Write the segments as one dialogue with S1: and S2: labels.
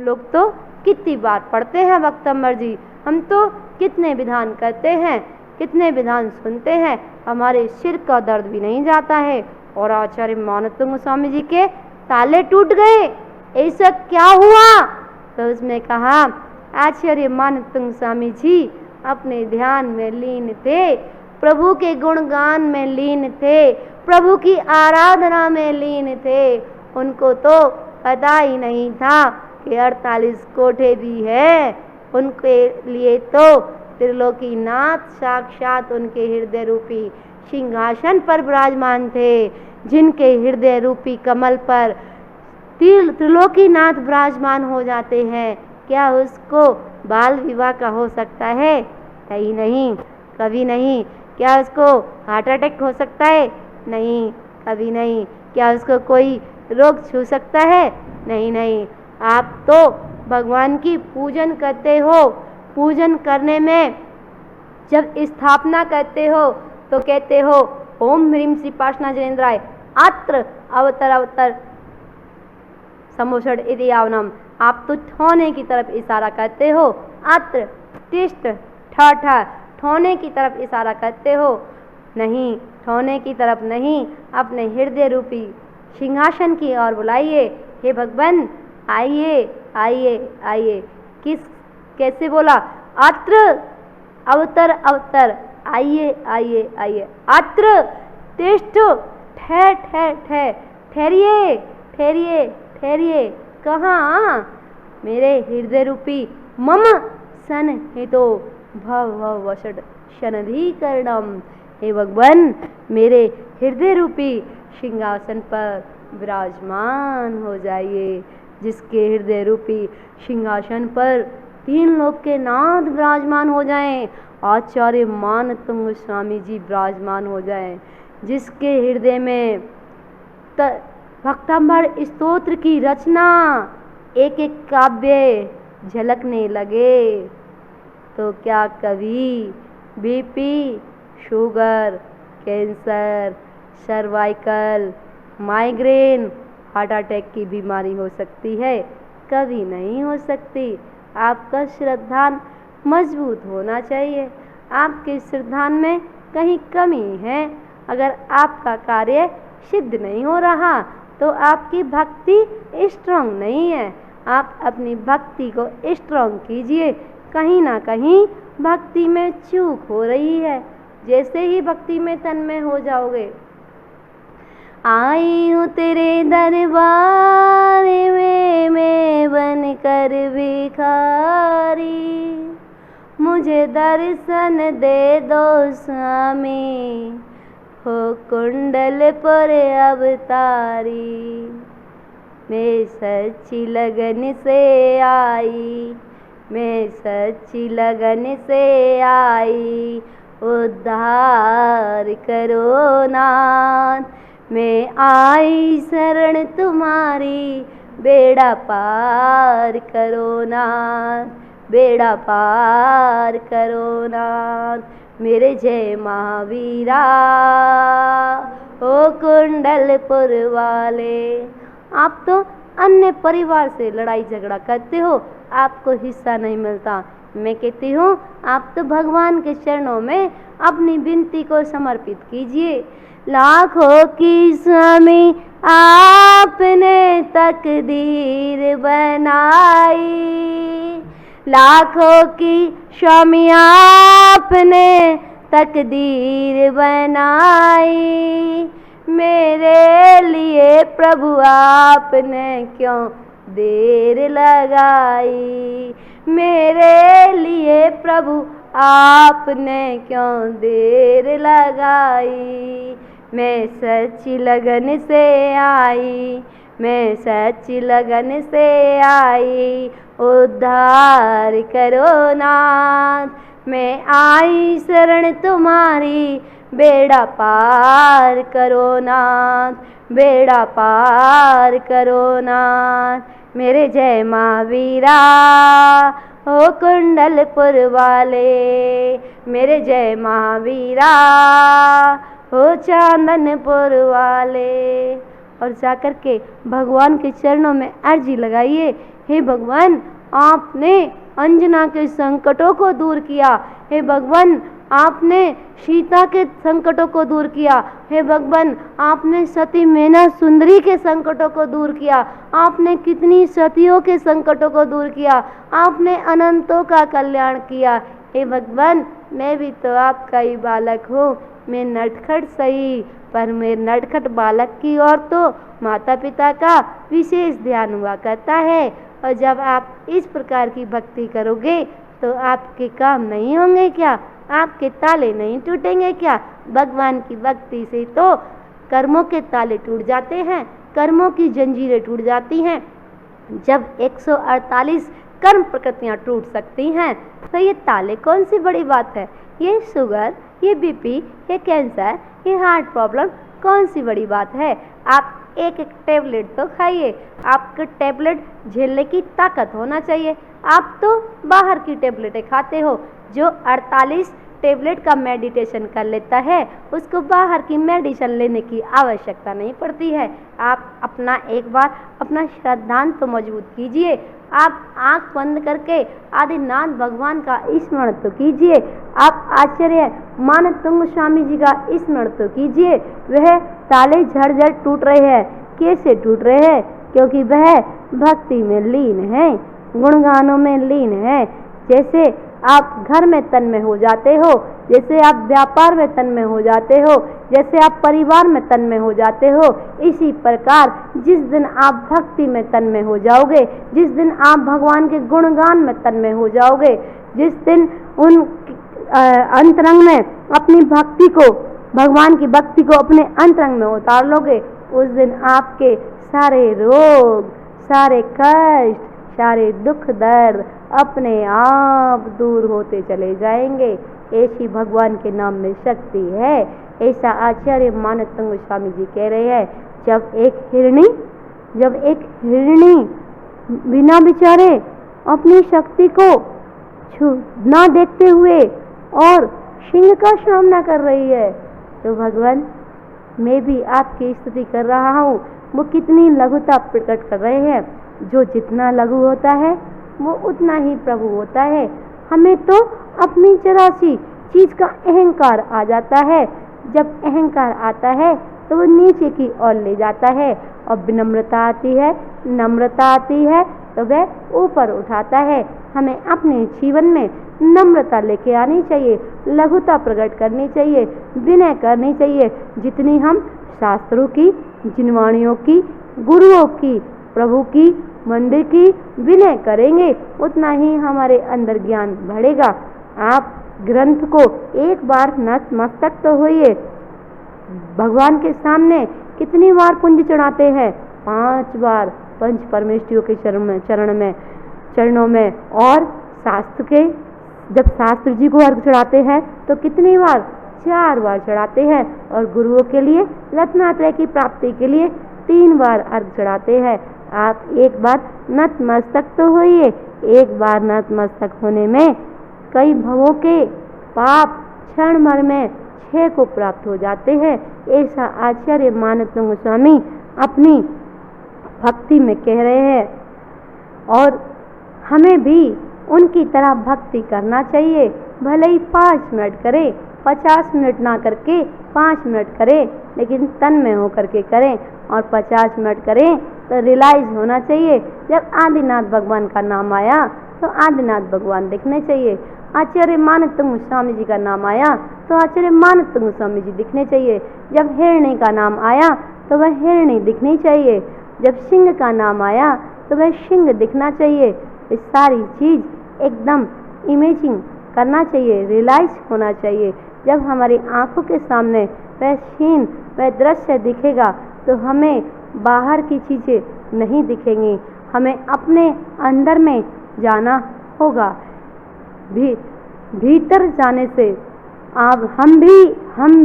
S1: लोग तो कितनी बार पढ़ते हैं वक्तंबर जी, हम तो कितने विधान करते हैं, कितने विधान सुनते हैं, हमारे सिर का दर्द भी नहीं जाता है। और आचार्य मानवतुंग स्वामी जी के ताले टूट गए, ऐसा क्या हुआ? तो उसने कहा आचार्य मानवतुंग स्वामी जी अपने ध्यान में लीन थे, प्रभु के गुणगान में लीन थे, प्रभु की आराधना में लीन थे। उनको तो पता ही नहीं था कि 48 कोठे भी है। उनके लिए तो त्रिलोकीनाथ साक्षात उनके हृदय रूपी सिंहासन पर विराजमान थे, जिनके हृदय रूपी कमल पर त्रिलोकीनाथ विराजमान हो जाते हैं। क्या उसको बाल विवाह का हो सकता है? नहीं नहीं, कभी नहीं। क्या उसको हार्ट अटैक हो सकता है? नहीं, कभी नहीं। क्या उसको कोई रोग छू सकता है? नहीं नहीं। आप तो भगवान की पूजन करते हो, पूजन करने में जब स्थापना करते हो तो कहते हो ओम ह्रीम श्री पार्श्वनाथ जनेन्द्राय अत्र अवतर अवतर समोषण इति आवनम। आप तो ठोने की तरफ इशारा करते हो, अत्र तिष्ठ ठ ठोने की तरफ इशारा करते हो। नहीं, ठोने की तरफ नहीं, अपने हृदय रूपी सिंहासन की ओर बुलाइए। हे भगवान आइए आइए आइए। किस कैसे बोला? अत्र अवतर अवतर, आइए आइए आइए। अत्र तिष्ठ ठह ठह ठह, ठहरिए ठहरिए ठहरिए। कहाँ? मेरे हृदय रूपी मम सन हितो भव भव वषड शनधीकरणम। हे भगवान मेरे हृदय रूपी सिंहासन पर विराजमान हो जाइए, जिसके हृदय रूपी सिंहासन पर 3 लोक के नाथ विराजमान हो जाएं, आचार्य मानवतुंग स्वामी जी विराजमान हो जाएं, जिसके हृदय में भक्तंबर स्तोत्र की रचना एक एक काव्य झलकने लगे। तो क्या कभी BP, sugar, cancer, cervical, migraine, heart attack की बीमारी हो सकती है? कभी नहीं हो सकती। आपका श्रद्धा मजबूत होना चाहिए। आपके श्रद्धा में कहीं कमी है। अगर आपका कार्य सिद्ध नहीं हो रहा तो आपकी भक्ति स्ट्रांग नहीं है। आप अपनी भक्ति को स्ट्रांग कीजिए। कहीं ना कहीं भक्ति में चूक हो रही है। जैसे ही भक्ति में तन्मय हो जाओगे, आई हूँ तेरे दरबार में मैं बनकर भिखारी, मुझे दर्शन दे दो स्वामी, हो कुंडलपुर अवतारी। मैं सच्ची लगन से आई, मैं सच्ची लगन से आई, उद्धार करो नाथ। मैं आई शरण तुम्हारी, बेड़ा पार करो नाथ, बेड़ा पार करो नाथ। मेरे जय महावीरा ओ कुंडलपुर वाले। आप तो अन्य परिवार से लड़ाई झगड़ा करते हो, आपको हिस्सा नहीं मिलता। मैं कहती हूँ आप तो भगवान के चरणों में अपनी विनती को समर्पित कीजिए। लाखों की स्वामी आपने तकदीर बनाई, लाखों की स्वामी आपने तकदीर बनाई। मेरे लिए प्रभु आपने क्यों देर लगाई, मेरे लिए प्रभु आपने क्यों देर लगाई। मैं सच्ची लगन से आई, मैं सच्ची लगन से आई, उद्धार करो नाथ। मैं आई शरण तुम्हारी, बेड़ा पार करो नाथ, बेड़ा पार करो नाथ। मेरे जय महावीरा ओ कुंडलपुर वाले, मेरे जय महावीरा ओ चांदनपुर वाले। और जाकर के भगवान के चरणों में अर्जी लगाइए, हे भगवान आपने अंजना के संकटों को दूर किया, हे भगवान आपने सीता के संकटों को दूर किया, हे भगवान आपने सती मैना सुंदरी के संकटों को दूर किया, आपने कितनी सतियों के संकटों को दूर किया, आपने अनंतों का कल्याण किया। हे भगवान मैं भी तो आपका ही बालक हूँ, मैं नटखट सही पर मैं नटखट बालक की ओर तो माता पिता का विशेष ध्यान हुआ करता है। और जब आप इस प्रकार की भक्ति करोगे तो आपके काम नहीं होंगे क्या, आपके ताले नहीं टूटेंगे क्या। भगवान की भक्ति से तो कर्मों के ताले टूट जाते हैं, कर्मों की जंजीरें टूट जाती हैं। जब 148 कर्म प्रकृतियाँ टूट सकती हैं तो ये ताले कौन सी बड़ी बात है। ये शुगर, ये बीपी, ये कैंसर, ये हार्ट प्रॉब्लम कौन सी बड़ी बात है। आप एक एक टेबलेट तो खाइए, आपको टेबलेट झेलने की ताकत होना चाहिए। आप तो बाहर की टेबलेटें खाते हो। जो 48 टेबलेट का मेडिटेशन कर लेता है उसको बाहर की मेडिसिन लेने की आवश्यकता नहीं पड़ती है। आप अपना एक बार अपना श्रद्धांत तो मजबूत कीजिए। आप आंख बंद करके आदिनाथ भगवान का स्मरण तो कीजिए। आप आचार्य मानतुंग स्वामी जी का स्मरण तो कीजिए। वह ताले झड़ टूट रहे हैं, कैसे टूट रहे हैं, क्योंकि वह भक्ति में लीन है, गुणगानों में लीन है। जैसे आप घर में तन्मय हो जाते हो, जैसे आप व्यापार में तन्मय हो जाते हो, जैसे आप परिवार में तन्मय हो जाते हो, इसी प्रकार जिस दिन आप भक्ति में तन्मय हो जाओगे, जिस दिन आप भगवान के गुणगान में तन्मय हो जाओगे, जिस दिन उन अंतरंग में अपनी भक्ति को, भगवान की भक्ति को अपने अंतरंग में उतार लोगे, उस दिन आपके सारे रोग, सारे कष्ट, सारे दुख दर्द अपने आप दूर होते चले जाएंगे। ऐसी भगवान के नाम में शक्ति है, ऐसा आचार्य मानतुंग स्वामी जी कह रहे हैं। जब एक हिरणी बिना विचारे अपनी शक्ति को ना देखते हुए और सिंह का सामना कर रही है, तो भगवान मैं भी आपकी स्तुति कर रहा हूँ। वो कितनी लघुता प्रकट कर रहे हैं। जो जितना लघु होता है वो उतना ही प्रभु होता है। हमें तो अपनी जरा सी चीज का अहंकार आ जाता है। जब अहंकार आता है तो वो नीचे की ओर ले जाता है, और विनम्रता आती है, नम्रता आती है तो वह ऊपर उठाता है। हमें अपने जीवन में नम्रता लेके आनी चाहिए, लघुता प्रकट करनी चाहिए, विनय करनी चाहिए। जितनी हम शास्त्रों की, जिनवाणियों की, गुरुओं की, प्रभु की, मंदिर की विनय करेंगे, उतना ही हमारे अंदर ज्ञान बढ़ेगा। आप ग्रंथ को एक बार नतमस्तक तो होइए। भगवान के सामने कितनी बार पुंज चढ़ाते हैं? 5 बार पंच परमेष्ठियों के चरणों में। और शास्त्र के, जब शास्त्र जी को अर्घ चढ़ाते हैं तो कितनी बार? 4 बार चढ़ाते हैं। और गुरुओं के लिए, रत्नात्रय की प्राप्ति के लिए 3 बार अर्घ चढ़ाते हैं। आप एक बार नतमस्तक तो होइए। एक बार नतमस्तक होने में कई भवों के पाप क्षण भर में क्षय को प्राप्त हो जाते हैं। ऐसा आचार्य मानतुंग स्वामी अपनी भक्ति में कह रहे हैं। और हमें भी उनकी तरह भक्ति करना चाहिए। भले ही 5 मिनट करें, 50 मिनट ना करके 5 मिनट करें, लेकिन तन में होकर के करें। और 50 मिनट करें तो रियलाइज होना चाहिए। जब आदिनाथ भगवान का नाम आया तो आदिनाथ भगवान दिखने चाहिए। आचार्य मानतुंग स्वामी जी का नाम आया तो आचार्य मानतुंग स्वामी जी दिखने चाहिए। जब हिरणी का नाम आया तो वह हिरणी दिखनी चाहिए। जब सिंह का नाम आया तो वह सिंह दिखना चाहिए। इस सारी चीज़ एकदम इमेजिंग करना चाहिए, रियलाइज होना चाहिए। जब हमारी आंखों के सामने वह सीन, वह दृश्य दिखेगा तो हमें बाहर की चीज़ें नहीं दिखेंगी, हमें अपने अंदर में जाना होगा। भीतर जाने से आप हम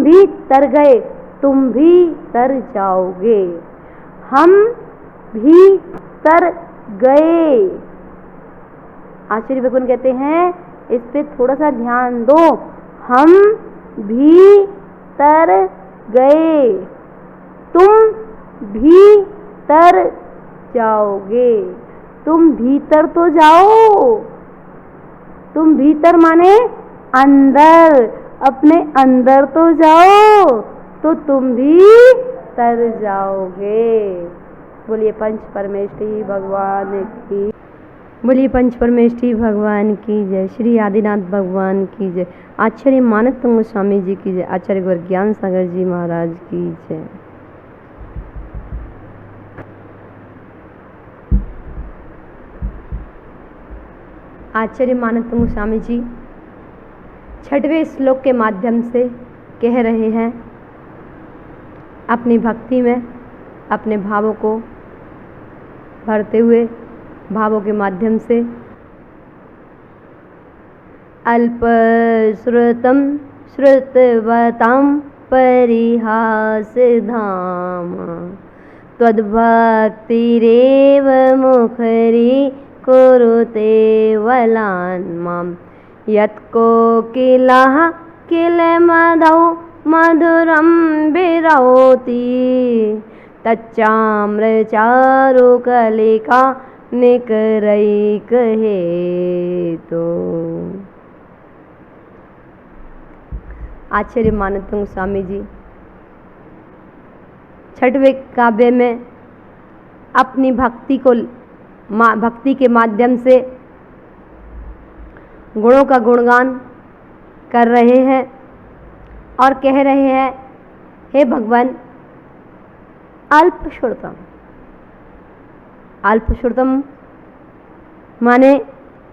S1: भी तर गए, तुम भी तर जाओगे। हम भी तर गए। आचार्य भगवान कहते हैं, इस पे थोड़ा सा ध्यान दो। हम भी तर गए, तुम भी तर जाओगे। तुम भीतर तो जाओ, तुम भीतर माने अंदर, अपने अंदर तो जाओ तो तुम भी तर जाओगे। बोलिए पंच परमेष्ठी भगवान की, बोलिए पंच परमेष्ठी भगवान की जय, श्री आदिनाथ भगवान की जय, आचार्य मानतंग स्वामी जी की जय, आचार्य गुरु ज्ञान सागर जी महाराज की जय। आचार्य मानतंग स्वामी जी 6वें श्लोक के माध्यम से कह रहे हैं अपनी भक्ति में अपने भावों को भरते हुए, भावों के माध्यम से अल्प श्रुतम श्रुतवतां परिहास धाम त्वद्भक्तिरेव मुखरी कुरुते वलान्मां यत्कोकिलः किलमधौ मधुरं विरौति तच्चाम्रचारुकलिका निकरैकहेतु। आचार्य मानतंग स्वामी जी 6वें काव्य में अपनी भक्ति के माध्यम से गुणों का गुणगान कर रहे हैं और कह रहे हैं, हे भगवान अल्पश्रुतम, अल्पश्रुतम माने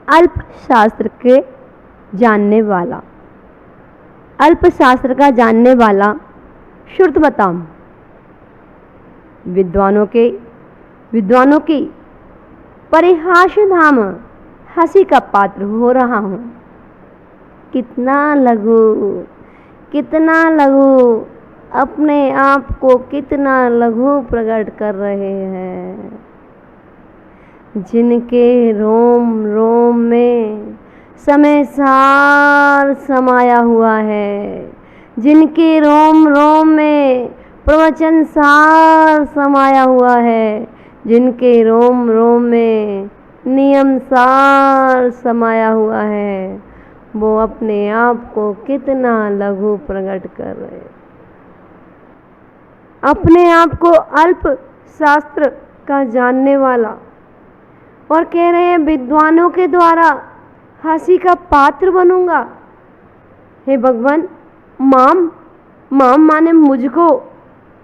S1: अल्प शास्त्र के जानने वाला, अल्प शास्त्र का जानने वाला, श्रुतवताम विद्वानों की परिहास धाम हंसी का पात्र हो रहा हूँ। कितना लघु अपने आप को कितना लघु प्रकट कर रहे हैं। जिनके रोम रोम में समय सार समाया हुआ है, जिनके रोम रोम में प्रवचन सार समाया हुआ है, जिनके रोम रोम में नियम सार समाया हुआ है, वो अपने आप को कितना लघु प्रकट कर रहे हैं। अपने आप को अल्प शास्त्र का जानने वाला और कह रहे हैं विद्वानों के द्वारा हंसी का पात्र बनूंगा। हे भगवान माम माने मुझको,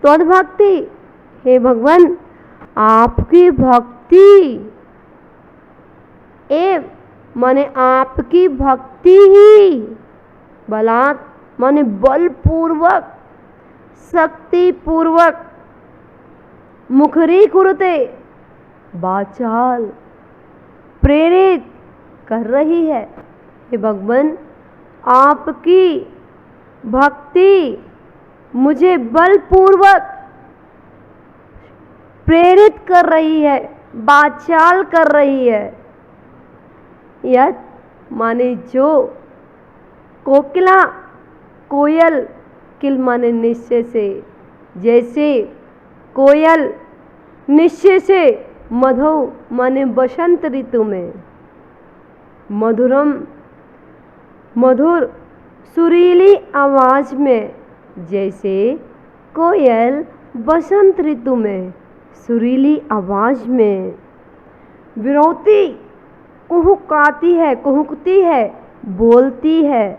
S1: त्वद्भक्ति हे भगवान आपकी भक्ति, ए माने आपकी भक्ति ही, बलात् माने बलपूर्वक शक्तिपूर्वक, मुखरी कुरुते वाचाल प्रेरित कर रही है। हे भगवान आपकी भक्ति मुझे बलपूर्वक प्रेरित कर रही है, वाचाल कर रही है। यत माने जो, कोकिला कोयल, किल माने निश्चय से, जैसे कोयल निश्चय से, मधु माने बसंत ऋतु में, मधुर सुरीली आवाज में, जैसे कोयल बसंत ऋतु में सुरीली आवाज में विरौती कुहुकती है, बोलती है।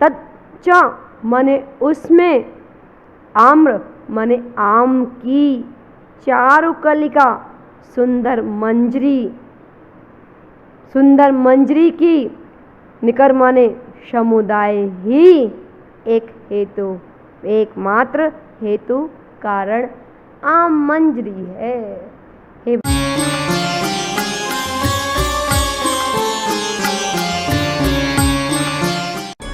S1: तच्चा माने उसमें, आम्र माने आम की, चारुकलिका सुंदर मंजरी की, निकर माने समुदाय ही एक हेतु, एकमात्र हेतु कारण आम मंजरी है।